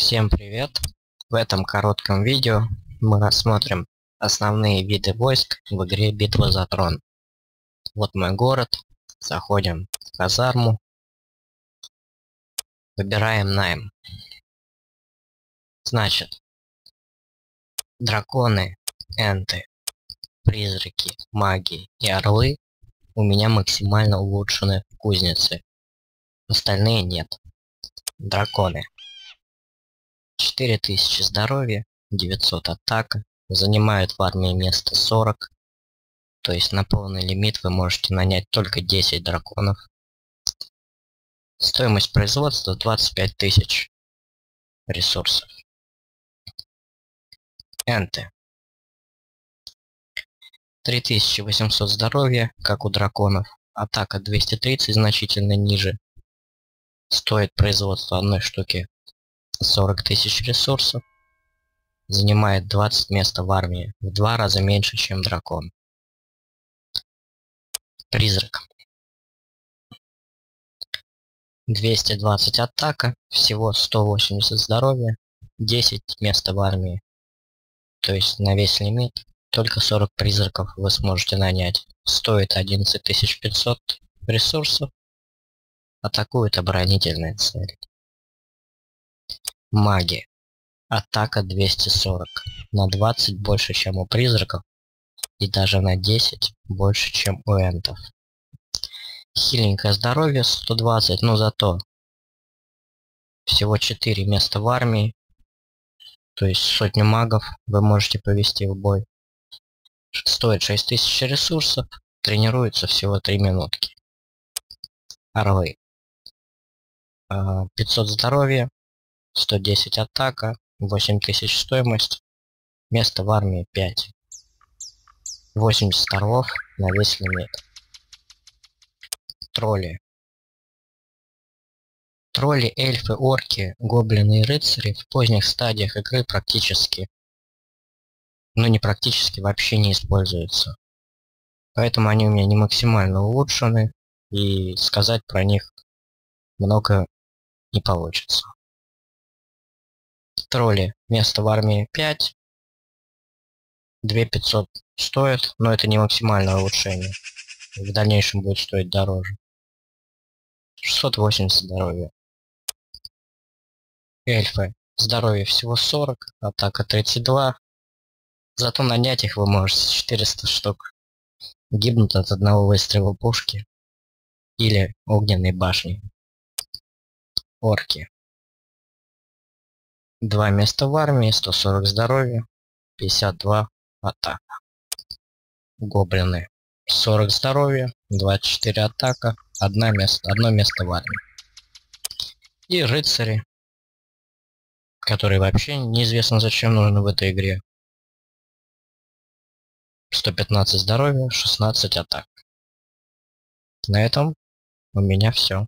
Всем привет! В этом коротком видео мы рассмотрим основные виды войск в игре Битва за трон. Вот мой город, заходим в казарму, выбираем найм. Значит, драконы, энты, призраки, маги и орлы у меня максимально улучшены в кузнице. Остальные нет. Драконы. 4000 здоровья, 900 атака, занимают в армии место 40. То есть на полный лимит вы можете нанять только 10 драконов. Стоимость производства 25 тысяч ресурсов. Энты. 3800 здоровья, как у драконов. Атака 230, значительно ниже. Стоит производство одной штуки 40 тысяч ресурсов. Занимает 20 места в армии. В 2 раза меньше, чем дракон. Призрак. 220 атака, всего 180 здоровья, 10 места в армии. То есть на весь лимит только 40 призраков вы сможете нанять. Стоит 11500 ресурсов. Атакуют оборонительные цели. Маги. Атака 240. На 20 больше, чем у призраков. И даже на 10 больше, чем у энтов. Хиленькое здоровье 120, но зато всего 4 места в армии. То есть сотню магов вы можете повести в бой. Стоит 6000 ресурсов. Тренируется всего 3 минутки. Орлы. 500 здоровья, 110 атака, 8000 стоимость. Место в армии 5. 80 орлов на весь лимит. Тролли. Тролли, эльфы, орки, гоблины и рыцари в поздних стадиях игры практически, не практически, вообще не используются. Поэтому они у меня не максимально улучшены, и сказать про них много не получится. Тролли. Место в армии 5. 2500 стоит, но это не максимальное улучшение. В дальнейшем будет стоить дороже. 680 здоровья. Эльфы. Здоровье всего 40, атака 32. Зато нанять их вы можете 400 штук. Гибнут от одного выстрела пушки или огненной башни. Орки. 2 места в армии, 140 здоровья, 52 атака. Гоблины. 40 здоровья, 24 атака, одно место в армии. И рыцари, которые вообще неизвестно зачем нужны в этой игре. 115 здоровья, 16 атак. На этом у меня все.